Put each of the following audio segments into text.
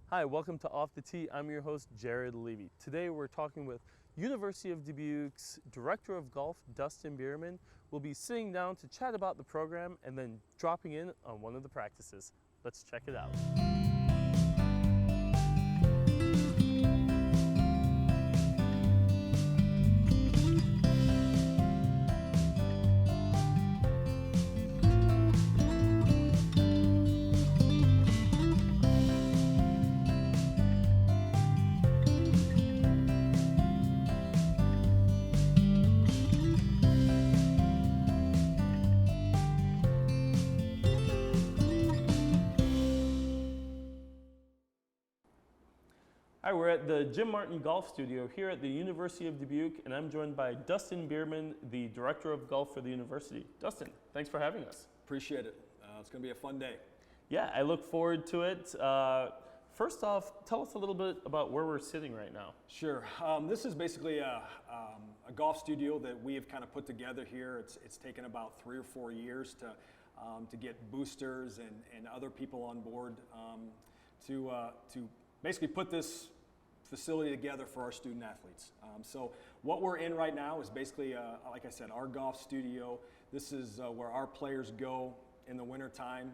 Hi, welcome to Off the Tee. I'm your host, Jared Levy. Today we're talking with University of Dubuque's Director of Golf, Dustin Bierman. We'll be sitting down to chat about the program and then dropping in on one of the practices. Let's check it out. Hi, we're at the Jim Martin Golf Studio here at the University of Dubuque, and I'm joined by Dustin Bierman, the Director of Golf for the university. Dustin, thanks for having us. Appreciate it. It's going to be a fun day. Yeah, I look forward to it. First off, tell us a little bit about where we're sitting right now. Sure. This is basically a golf studio that we have kind of put together here. It's taken about 3 or 4 years to get boosters and other people on board to basically put this facility together for our student athletes. So what we're in right now is basically, like I said, our golf studio. This is where our players go in the wintertime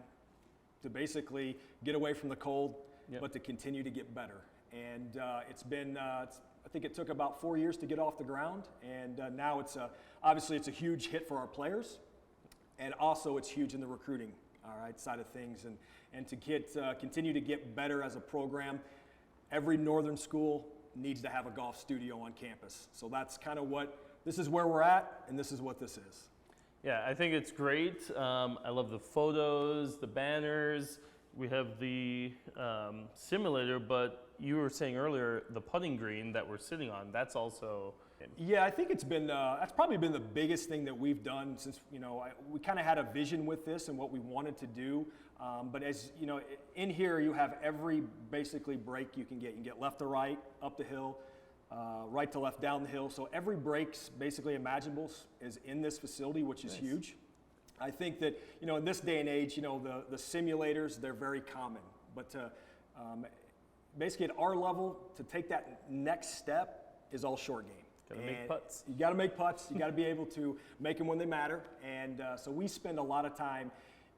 to basically get away from the cold, but to continue to get better. And it's been, I think it took about 4 years to get off the ground, and now obviously it's a huge hit for our players, and also it's huge in the recruiting, all right, side of things, and to continue to get better as a program. Every northern school needs to have a golf studio on campus. So that's kind of this is where we're at, and this is what this is. Yeah, I think it's great. I love the photos, the banners. We have the simulator, but you were saying earlier the putting green that we're sitting on, that's also... Yeah, I think it's been, that's probably been the biggest thing that we've done since, we kind of had a vision with this and what we wanted to do. But as you know, in here you have every basically break you can get. You can get left to right, up the hill, right to left, down the hill. So every break's basically imaginable is in this facility, which is huge. I think that, in this day and age, the simulators, they're very common. But to, basically at our level, to take that next step is all short game. Gotta make putts. You got to make putts. You got to be able to make them when they matter. And so we spend a lot of time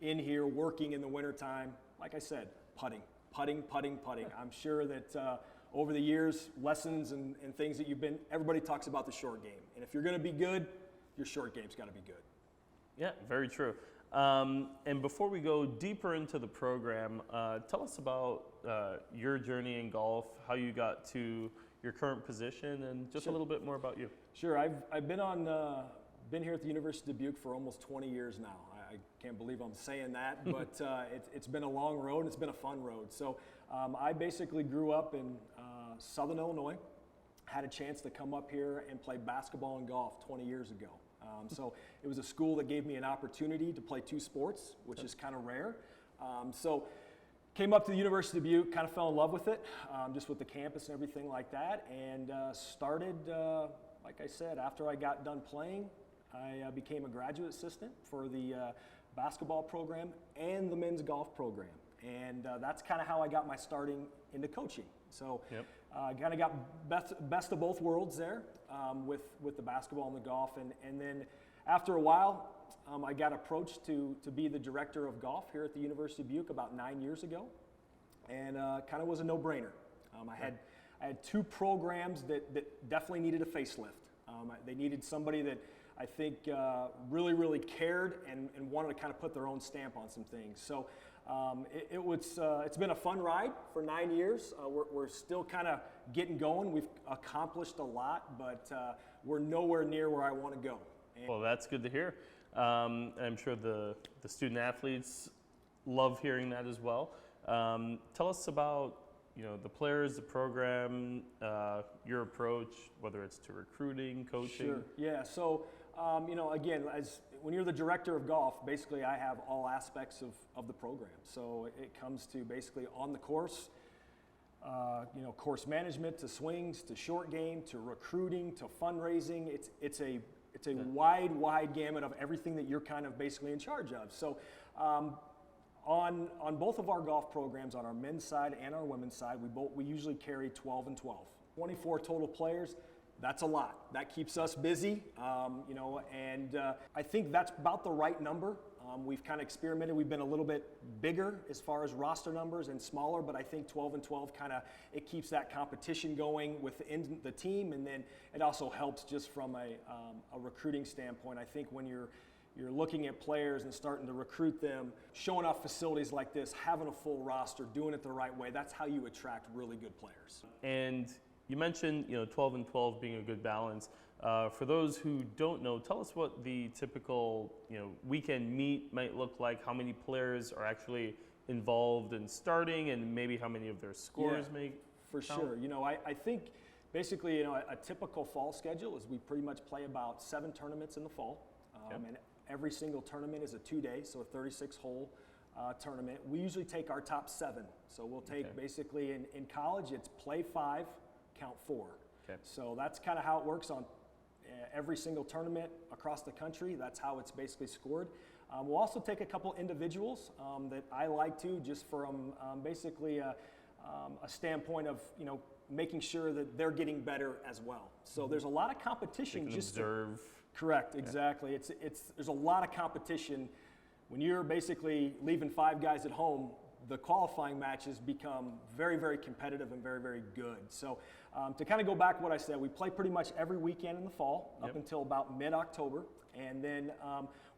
in here working in the wintertime. Like I said, putting. I'm sure that over the years, lessons and things that everybody talks about the short game. And if you're going to be good, your short game's got to be good. Yeah, very true. And before we go deeper into the program, tell us about your journey in golf, how you got to your current position, and just a little bit more about you. Sure, I've been here at the University of Dubuque for almost 20 years now. I can't believe I'm saying that, but it's been a long road and it's been a fun road. So I basically grew up in Southern Illinois, had a chance to come up here and play basketball and golf 20 years ago. So it was a school that gave me an opportunity to play 2 sports, which is kind of rare. So came up to the University of Dubuque, kind of fell in love with it, just with the campus and everything like that, and started, like I said, after I got done playing, I became a graduate assistant for the basketball program and the men's golf program. And that's kind of how I got my starting into coaching. So kind of got best of both worlds there with the basketball and the golf. And then after a while, I got approached to be the director of golf here at the University of Dubuque about 9 years ago, and kind of was a no-brainer. I had 2 programs that definitely needed a facelift. They needed somebody that I think really cared and wanted to kind of put their own stamp on some things. So it's been a fun ride for 9 years. We're still kind of getting going. We've accomplished a lot, but we're nowhere near where I want to go. Well, that's good to hear. I'm sure the student athletes love hearing that as well. Tell us about the players, the program, your approach, whether it's to recruiting, coaching. Sure. Yeah. So again, when you're the director of golf, basically I have all aspects of the program. So it comes to basically on the course, course management, to swings, to short game, to recruiting, to fundraising. It's a wide gamut of everything that you're kind of basically in charge of. So On both of our golf programs, on our men's side and our women's side, we usually carry 12 and 12. 24 total players. That's a lot. That keeps us busy, and I think that's about the right number. We've kind of experimented. We've been a little bit bigger as far as roster numbers and smaller, but I think 12 and 12 it keeps that competition going within the team, and then it also helps just from a recruiting standpoint. I think when you're looking at players and starting to recruit them, showing off facilities like this, having a full roster, doing it the right way, that's how you attract really good players. And you mentioned 12 and 12 being a good balance. For those who don't know, tell us what the typical weekend meet might look like. How many players are actually involved in starting, and maybe how many of their scores may for count? Sure. I think basically a typical fall schedule is we pretty much play about 7 tournaments in the fall, and every single tournament is a 2-day, so a 36-hole tournament. We usually take our top 7. So we'll take basically in college it's play 5, count 4. Okay. So that's kind of how it works on every single tournament across the country. That's how it's basically scored. We'll also take a couple individuals that I like to, just from basically a standpoint of making sure that they're getting better as well. So there's a lot of competition. Just observe. Correct, exactly. There's a lot of competition when you're basically leaving 5 guys at home. The qualifying matches become very, very competitive and very, very good. So to kind of go back to what I said, we play pretty much every weekend in the fall up until about mid-October. And then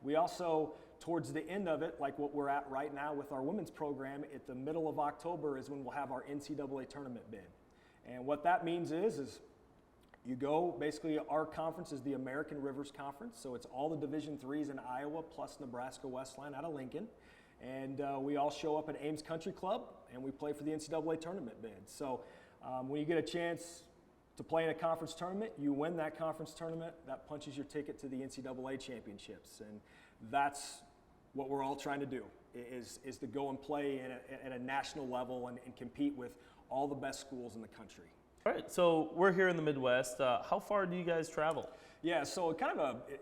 we also, towards the end of it, like what we're at right now with our women's program, at the middle of October is when we'll have our NCAA tournament bid. And what that means is you go, basically our conference is the American Rivers Conference. So it's all the Division IIIs in Iowa plus Nebraska Westland out of Lincoln. And we all show up at Ames Country Club, and we play for the NCAA tournament bid. So when you get a chance to play in a conference tournament, you win that conference tournament, that punches your ticket to the NCAA championships. And that's what we're all trying to do, is to go and play at a national level and compete with all the best schools in the country. All right, so we're here in the Midwest. How far do you guys travel? Yeah, so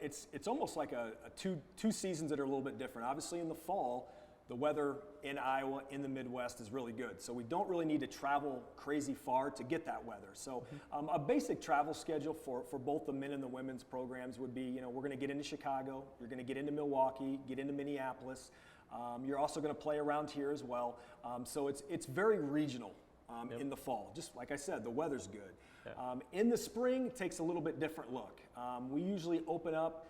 it's almost like two seasons that are a little bit different. Obviously in the fall, the weather in Iowa, in the Midwest, is really good. So we don't really need to travel crazy far to get that weather. So a basic travel schedule for both the men and the women's programs would be, we're going to get into Chicago, you're going to get into Milwaukee, get into Minneapolis. You're also going to play around here as well. So it's very regional in the fall. Just like I said, the weather's good. Yeah. In the spring, it takes a little bit different look. We usually open up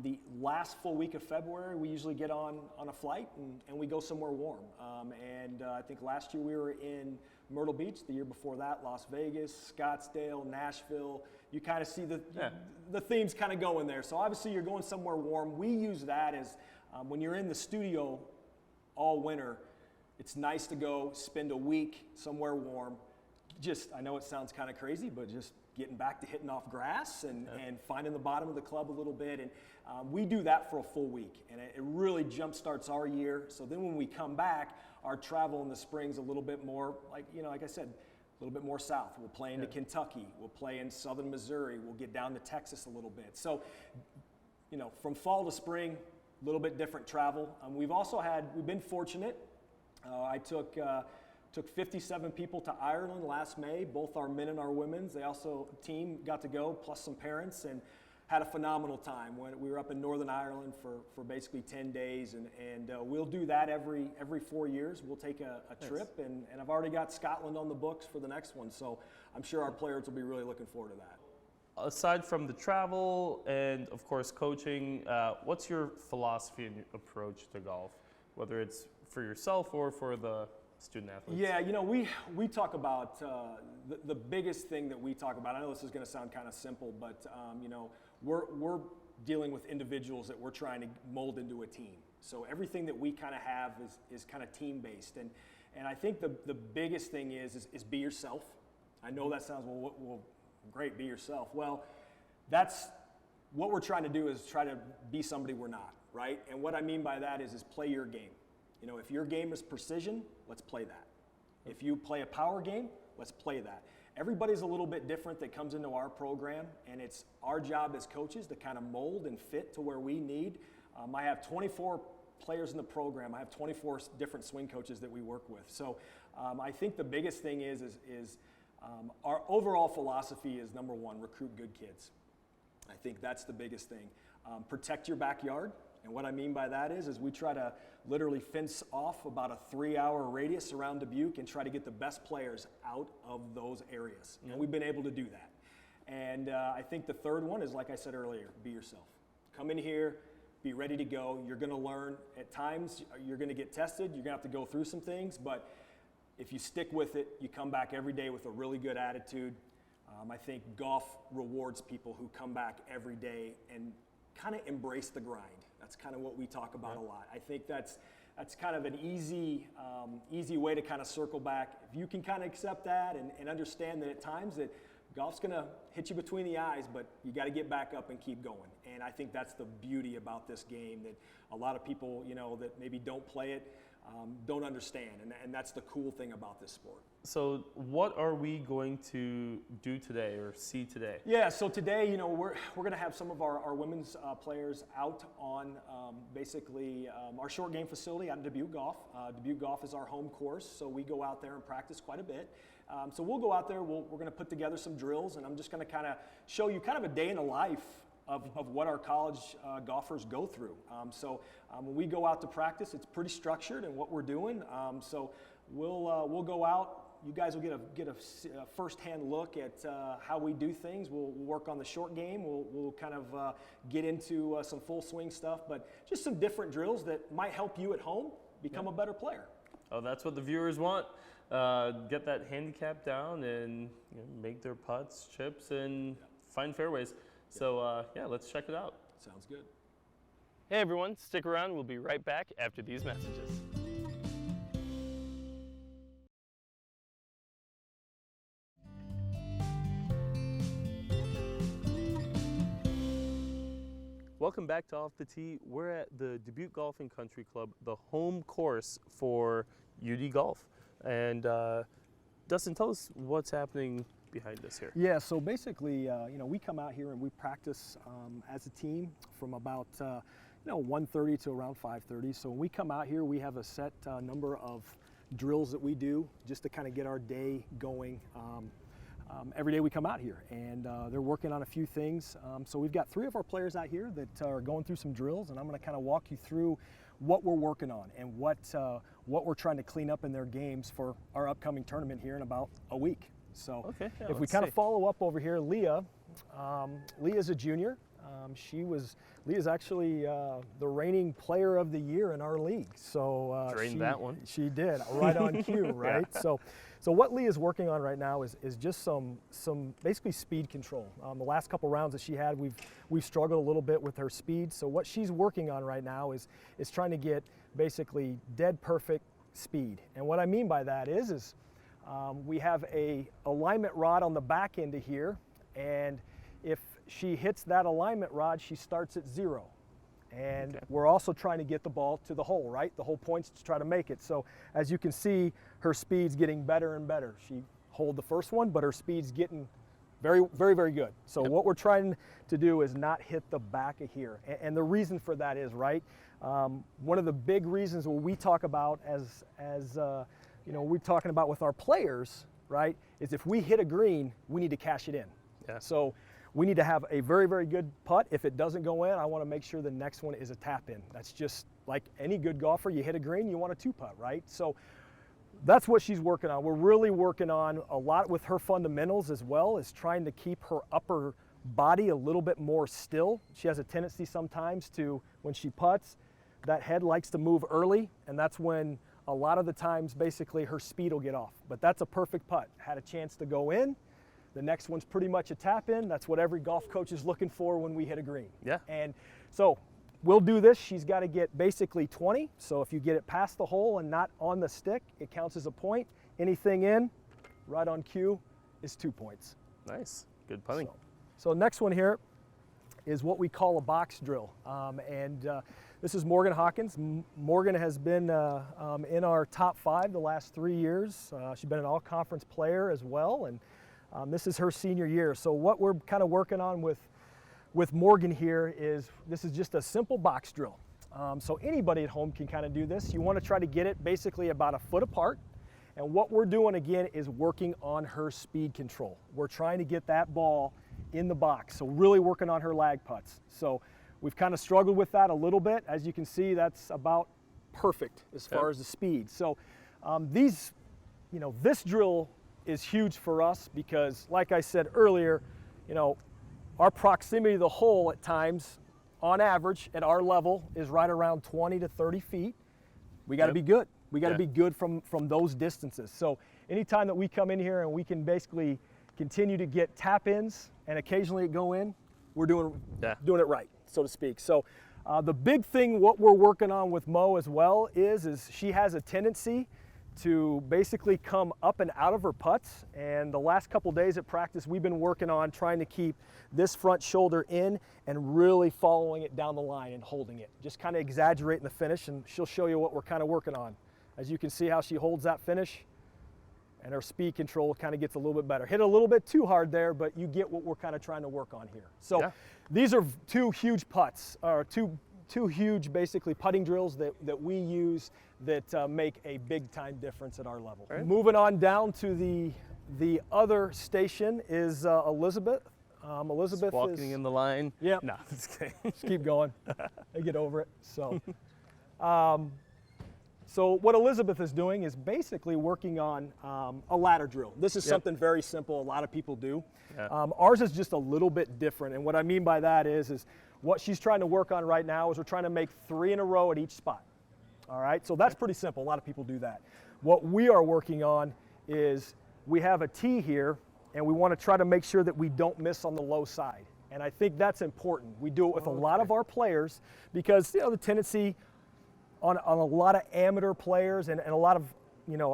the last full week of February. We usually get on a flight and we go somewhere warm. I think last year we were in Myrtle Beach. The year before that, Las Vegas, Scottsdale, Nashville. You kind of see the themes kind of going there. So obviously you're going somewhere warm. We use that as when you're in the studio all winter, it's nice to go spend a week somewhere warm. I know it sounds kind of crazy, but just getting back to hitting off grass and finding the bottom of the club a little bit. And we do that for a full week, and it really jumpstarts our year. So then when we come back, our travel in the spring's a little bit more, like I said, a little bit more south. We'll play into Kentucky. We'll play in southern Missouri. We'll get down to Texas a little bit. So, from fall to spring, a little bit different travel. We've been fortunate. I took 57 people to Ireland last May, both our men and our women's. Team got to go, plus some parents, and had a phenomenal time. We were up in Northern Ireland for basically 10 days, and we'll do that every 4 years. We'll take a trip, and I've already got Scotland on the books for the next one, so I'm sure our players will be really looking forward to that. Aside from the travel and, of course, coaching, what's your philosophy and approach to golf, whether it's for yourself or for the student athletes? Yeah, we talk about the biggest thing that we talk about. I know this is going to sound kind of simple, but we're dealing with individuals that we're trying to mold into a team. So everything that we kind of have is kind of team based, and I think the biggest thing is be yourself. I know that sounds well great, be yourself. Well, that's what we're trying to do, is try to be somebody we're not, right? And what I mean by that is play your game. If your game is precision, let's play that. If you play a power game, let's play that. Everybody's a little bit different that comes into our program, and it's our job as coaches to kind of mold and fit to where we need. I have 24 players in the program. I have 24 different swing coaches that we work with. So I think the biggest thing is our overall philosophy is, number one, recruit good kids. I think that's the biggest thing. Protect your backyard. And what I mean by that is we try to literally fence off about a 3-hour radius around Dubuque and try to get the best players out of those areas. And we've been able to do that. And I think the third one is, like I said earlier, be yourself. Come in here, be ready to go. You're going to learn. At times, you're going to get tested. You're going to have to go through some things. But if you stick with it, you come back every day with a really good attitude. I think golf rewards people who come back every day and kind of embrace the grind. That's kind of what we talk about a lot. I think that's kind of an easy way to kind of circle back. If you can kind of accept that and understand that at times that golf's going to hit you between the eyes, but you got to get back up and keep going. And I think that's the beauty about this game that a lot of people, that maybe don't play it, don't understand. And that's the cool thing about this sport. So what are we going to do today or see today? Yeah, so today, we're going to have some of our women's players out on basically our short game facility out in Dubuque Golf. Dubuque Golf is our home course, so we go out there and practice quite a bit. So we'll go out there, we're going to put together some drills, and I'm just going to kind of show you kind of a day in the life of what our college golfers go through. So when we go out to practice, it's pretty structured in what we're doing. So we'll go out. You guys will get a first-hand look at how we do things. We'll work on the short game. We'll kind of get into some full swing stuff, but just some different drills that might help you at home become a better player. Oh, that's what the viewers want. Get that handicap down and make their putts, chips, and find fairways. So let's check it out. Sounds good. Hey everyone, stick around. We'll be right back after these messages. Welcome back to Off the Tee. We're at the Dubuque Golf and Country Club, the home course for UD Golf. And Dustin, tell us what's happening behind us here. Yeah, so basically, we come out here and we practice as a team from about 1:30 to around 5:30. So when we come out here, we have a set number of drills that we do just to kind of get our day going. Every day we come out here, and they're working on a few things. So we've got 3 of our players out here that are going through some drills, and I'm going to kind of walk you through what we're working on and what we're trying to clean up in their games for our upcoming tournament here in about a week. So if we kind of follow up over here, Leah's a junior. Leah's actually the reigning player of the year in our league. So drained that one. She did, right on cue, right? Yeah. So what Leah's working on right now is just some basically speed control. The last couple rounds that she had, we've struggled a little bit with her speed. So what she's working on right now is trying to get basically dead perfect speed. And what I mean by that is we have a alignment rod on the back end of here, and if she hits that alignment rod, she starts at 0. And we're also trying to get the ball to the hole, right? The whole point's to try to make it. So as you can see, her speed's getting better and better. She holed the first one, but her speed's getting very, very, very good. So what we're trying to do is not hit the back of here. And the reason for that is, right, one of the big reasons what we talk about as we're talking about with our players, right, is if we hit a green, we need to cash it in. Yeah. So we need to have a very, very good putt. If it doesn't go in, I want to make sure the next one is a tap in. That's just like any good golfer. You hit a green, you want a 2-putt, right? So that's what she's working on. We're really working on a lot with her fundamentals as well, as trying to keep her upper body a little bit more still. She has a tendency sometimes to, when she putts, that head likes to move early, and that's when a lot of the times basically her speed will get off. But that's a perfect putt. Had a chance to go in. The next one's pretty much a tap in. That's what every golf coach is looking for when we hit a green. Yeah. And so we'll do this. She's got to get basically 20. So if you get it past the hole and not on the stick, it counts as a point. Anything in, right on cue, is 2 points. Nice. Good putting. So next one here is what we call a box drill. This is Morgan Hawkins. Morgan has been in our top 5 the last 3 years. She's been an all-conference player as well, and this is her senior year. So what we're kind of working on with Morgan here is, this is just a simple box drill. So anybody at home can kind of do this. You want to try to get it basically about a foot apart. And what we're doing again is working on her speed control. We're trying to get that ball in the box. So really working on her lag putts. So we've kind of struggled with that a little bit. As you can see, that's about perfect as far as the speed. So this drill is huge for us because, like I said earlier, our proximity to the hole at times, on average, at our level, is right around 20 to 30 feet. We got to be good. We got to be good from those distances. So anytime that we come in here and we can basically continue to get tap-ins and occasionally go in, we're doing it right, so to speak. So the big thing, what we're working on with Mo as well is she has a tendency to basically come up and out of her putts. And the last couple days at practice, we've been working on trying to keep this front shoulder in and really following it down the line and holding it. Just kind of exaggerating the finish, and she'll show you what we're kind of working on. As you can see how she holds that finish, and her speed control kind of gets a little bit better. Hit a little bit too hard there, but you get what we're kind of trying to work on here. So these are two huge putts, or two huge basically putting drills that we use that make a big time difference at our level. Right. Moving on down to the other station is Elizabeth. Elizabeth just walking in the line. Yeah. No, just kidding. Just keep going. I get over it. So, so what Elizabeth is doing is basically working on a ladder drill. This is something very simple. A lot of people do. Ours is just a little bit different. And what I mean by that is what she's trying to work on right now is we're trying to make 3 in a row at each spot. All right, so that's pretty simple. A lot of people do that. What we are working on is we have a tee here, and we want to try to make sure that we don't miss on the low side. And I think that's important. We do it with a lot of our players because the tendency on a lot of amateur players and a lot of,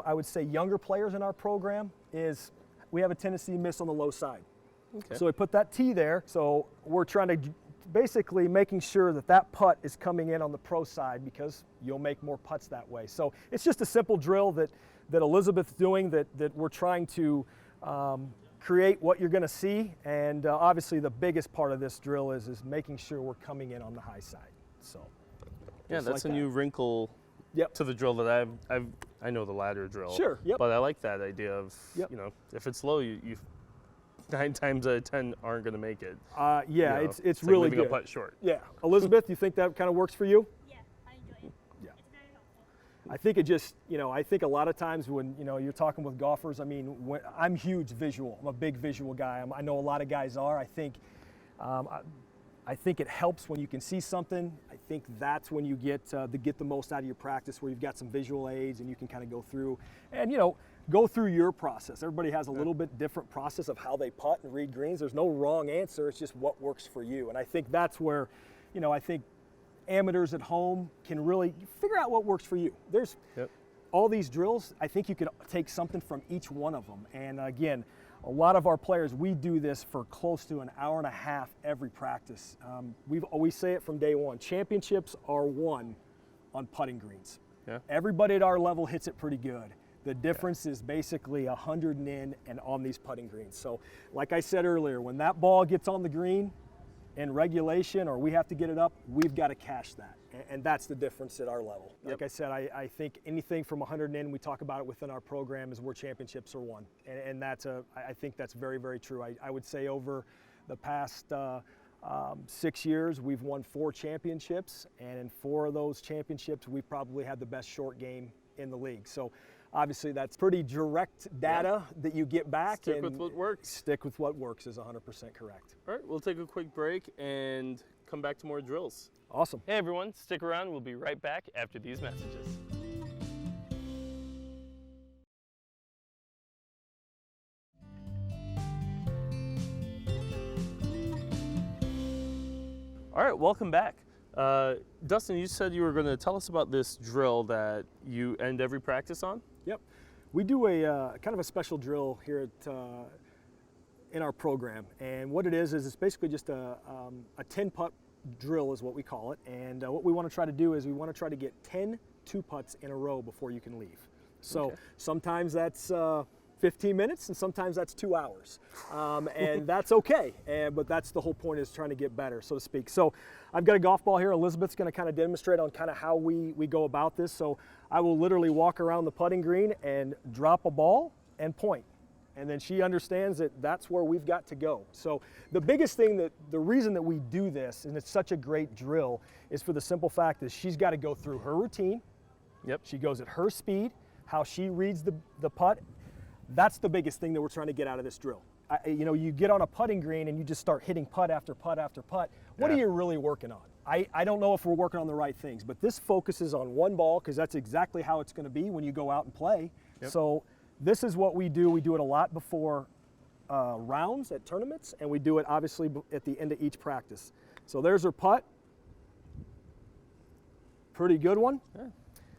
I would say younger players in our program is we have a tendency to miss on the low side. Okay. So we put that tee there. So we're trying to basically making sure that putt is coming in on the pro side because you'll make more putts that way. So it's just a simple drill that Elizabeth's doing that we're trying to create what you're going to see. And obviously the biggest part of this drill is making sure we're coming in on the high side. So yeah, that's like a new wrinkle to the drill that I know the ladder drill. Sure. Yep. But I like that idea of if it's low, you 9 times out of 10 aren't going to make it. It's really like leaving good. a putt short. Yeah, Elizabeth, you think that kind of works for you? Yeah, I enjoy it. Yeah, it's very helpful. I think it just, I think a lot of times when you're talking with golfers, I'm huge visual. I'm a big visual guy. I know a lot of guys are. I think it helps when you can see something. I think that's when you get the most out of your practice, where you've got some visual aids and you can kind of go through and go through your process. Everybody has a little bit different process of how they putt and read greens. There's no wrong answer. It's just what works for you. And I think that's where, I think amateurs at home can really figure out what works for you. There's all these drills. I think you could take something from each one of them. And again, a lot of our players, we do this for close to an hour and a half every practice. We say it from day one. Championships are won on putting greens. Yeah. Everybody at our level hits it pretty good. The difference is basically 100 and in and on these putting greens. So like I said earlier, when that ball gets on the green in regulation or we have to get it up, we've got to cash that. And that's the difference at our level. Like I said, I think anything from 100 and in, we talk about it within our program, is where championships are won. And I think that's very, very true. I would say over the past 6 years, we've won 4 championships. And in 4 of those championships, we probably had the best short game in the league. So obviously that's pretty direct data that you get back. Stick with what works. Stick with what works is 100% correct. All right, we'll take a quick break and come back to more drills. Awesome. Hey everyone, stick around. We'll be right back after these messages. All right, welcome back. Dustin, you said you were going to tell us about this drill that you end every practice on? Yep. We do a kind of a special drill here at, in our program. And what it is it's basically just a 10-putt drill is what we call it. And what we want to try to do is we want to try to get 10 2-putts in a row before you can leave. So sometimes that's 15 minutes, and sometimes that's 2 hours. And that's okay, but that's the whole point, is trying to get better, so to speak. So I've got a golf ball here. Elizabeth's gonna kind of demonstrate on kind of how we go about this. So I will literally walk around the putting green and drop a ball and point. And then she understands that that's where we've got to go. So the biggest thing, that the reason that we do this, and it's such a great drill, is for the simple fact that she's got to go through her routine. Yep. She goes at her speed, how she reads the putt. That's the biggest thing that we're trying to get out of this drill. You know, you get on a putting green and you just start hitting putt after putt after putt. What are you really working on? I don't know if we're working on the right things, but this focuses on one ball, because that's exactly how it's going to be when you go out and play. Yep. So this is what we do. We do it a lot before rounds at tournaments, and we do it obviously at the end of each practice. So there's her putt. Pretty good one. Yeah.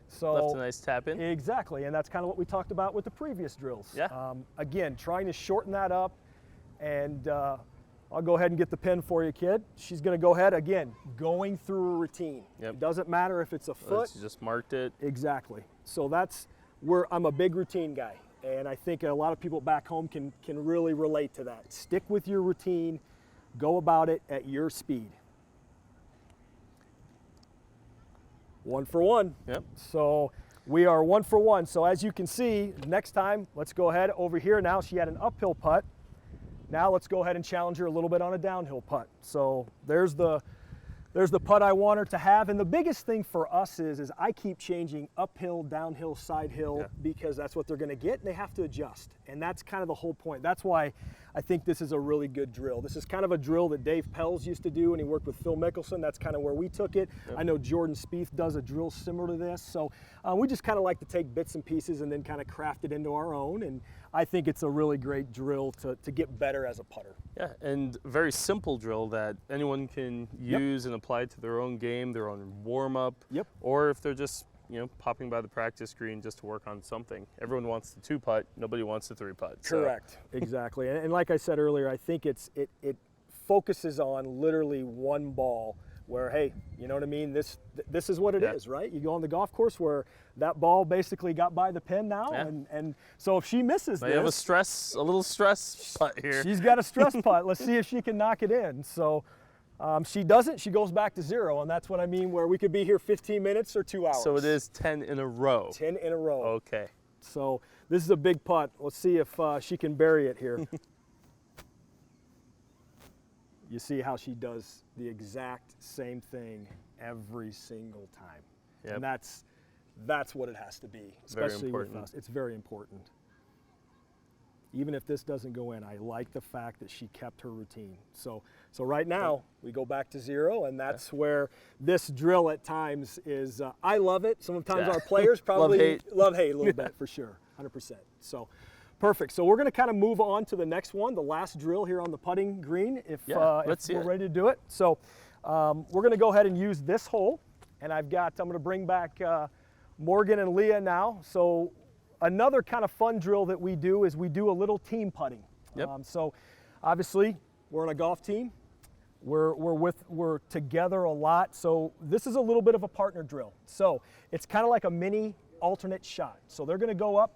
So Left a nice tap in. Exactly, and that's kind of what we talked about with the previous drills. Yeah. Again, trying to shorten that up, and I'll go ahead and get the pin for you, kid. She's going to go ahead, again, going through a routine. Yep. It doesn't matter if it's a foot. Let's just marked it. Exactly. So that's where I'm a big routine guy, and I think a lot of people back home can really relate to that. Stick with your routine. Go about it at your speed. 1 for 1. Yep. So we are 1 for 1. So as you can see, next time, let's go ahead over here. Now she had an uphill putt. Now let's go ahead and challenge her a little bit on a downhill putt. So there's the putt I want her to have. And the biggest thing for us is I keep changing uphill, downhill, side hill, because that's what they're going to get, and they have to adjust. And that's kind of the whole point. That's why I think this is a really good drill. This is kind of a drill that Dave Pells used to do when he worked with Phil Mickelson. That's kind of where we took it. Yep. I know Jordan Spieth does a drill similar to this. So we just kind of like to take bits and pieces and then kind of craft it into our own. And I think it's a really great drill to get better as a putter. Yeah, and very simple drill that anyone can use and apply to their own game, their own warm-up, or if they're just popping by the practice green just to work on something. Everyone wants the 2-putt, nobody wants the 3-putt. Correct, exactly. And like I said earlier, I think it focuses on literally one ball where, hey, you know what I mean? This is what it is, right? You go on the golf course where that ball basically got by the pin now, and so if she misses you have a little stress putt here. She's got a stress putt. Let's see if she can knock it in. So she doesn't, she goes back to 0, and that's what I mean, where we could be here 15 minutes or 2 hours. So it is 10 in a row. 10 in a row. Okay. So this is a big putt. Let's see if she can bury it here. You see how she does the exact same thing every single time. Yep. And that's what it has to be, especially with us. It's very important. Even if this doesn't go in, I like the fact that she kept her routine. So right now, we go back to 0, and that's where this drill at times is, I love it. Sometimes our players probably love hate a little bit, for sure, 100%. So perfect. So we're going to kind of move on to the next one, the last drill here on the putting green, if we're ready to do it. So we're going to go ahead and use this hole, and I'm going to bring back Morgan and Leah now. So another kind of fun drill that we do is we do a little team putting. Yep. So obviously we're on a golf team. We're together a lot. So this is a little bit of a partner drill. So it's kind of like a mini alternate shot. So they're going to go up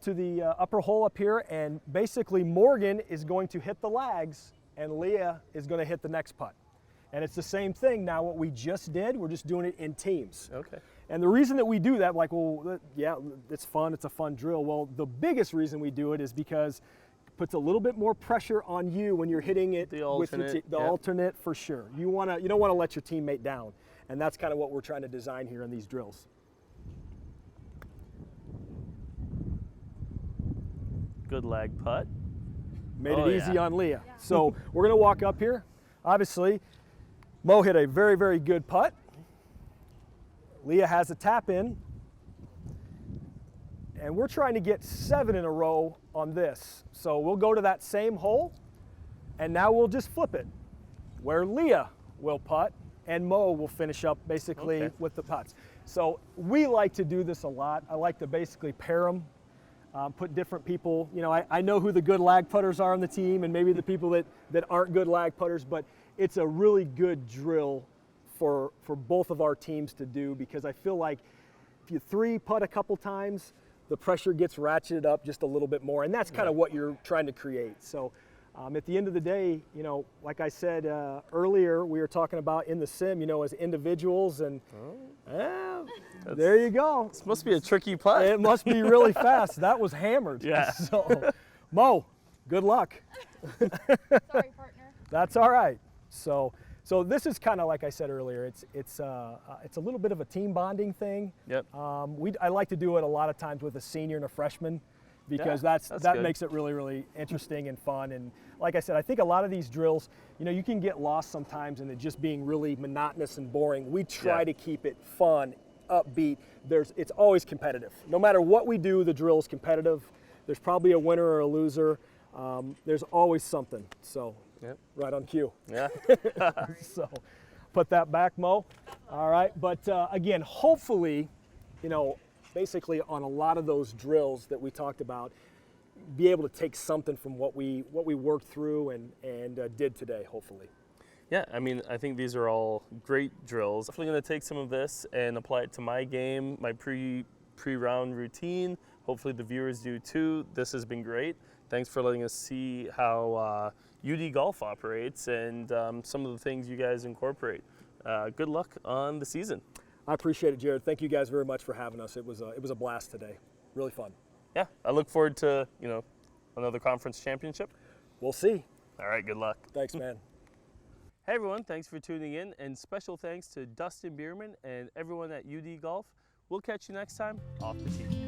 to the upper hole up here, and basically Morgan is going to hit the lags and Leah is going to hit the next putt. And it's the same thing now what we just did, we're just doing it in teams. Okay. And the reason that we do that, like, well, yeah, it's fun, it's a fun drill. Well, the biggest reason we do it is because it puts a little bit more pressure on you when you're hitting it with the alternate, for sure. You don't want to let your teammate down. And that's kind of what we're trying to design here in these drills. Good lag putt. Made it easy on Leah. Yeah. So we're going to walk up here. Obviously, Mo hit a very, very good putt. Leah has a tap in. And we're trying to get 7 in a row on this. So we'll go to that same hole, and now we'll just flip it, where Leah will putt and Mo will finish up basically with the putts. So we like to do this a lot. I like to basically pair them. Put different people, I know who the good lag putters are on the team and maybe the people that aren't good lag putters, but it's a really good drill for both of our teams to do, because I feel like if you 3-putt a couple times, the pressure gets ratcheted up just a little bit more, and that's kind of what you're trying to create. So at the end of the day, like I said earlier, we were talking about in the sim, as individuals, and there you go. This must be a tricky putt. It must be really fast. That was hammered. Yeah. So, Mo, good luck. Sorry, partner. That's all right. So this is kind of like I said earlier. It's a little bit of a team bonding thing. Yep. I like to do it a lot of times with a senior and a freshman, because Yeah, that good. makes it really, really interesting and fun. And like I said, I think a lot of these drills, you can get lost sometimes in it just being really monotonous and boring. We try Yeah. to keep it fun, upbeat. It's always competitive. No matter what we do, the drill is competitive. There's probably a winner or a loser. There's always something. So Yep. right on cue. Yeah. So put that back, Mo. All right. But again, hopefully, basically on a lot of those drills that we talked about, be able to take something from what we worked through and did today, hopefully. Yeah, I mean, I think these are all great drills. Definitely going to take some of this and apply it to my game, my pre-round routine. Hopefully the viewers do too. This has been great. Thanks for letting us see how UD Golf operates and some of the things you guys incorporate. Good luck on the season. I appreciate it, Jared. Thank you guys very much for having us. It was a blast today. Really fun. Yeah, I look forward to, another conference championship. We'll see. All right, good luck. Thanks, man. Hey everyone, thanks for tuning in, and special thanks to Dustin Bierman and everyone at UD Golf. We'll catch you next time off the tee.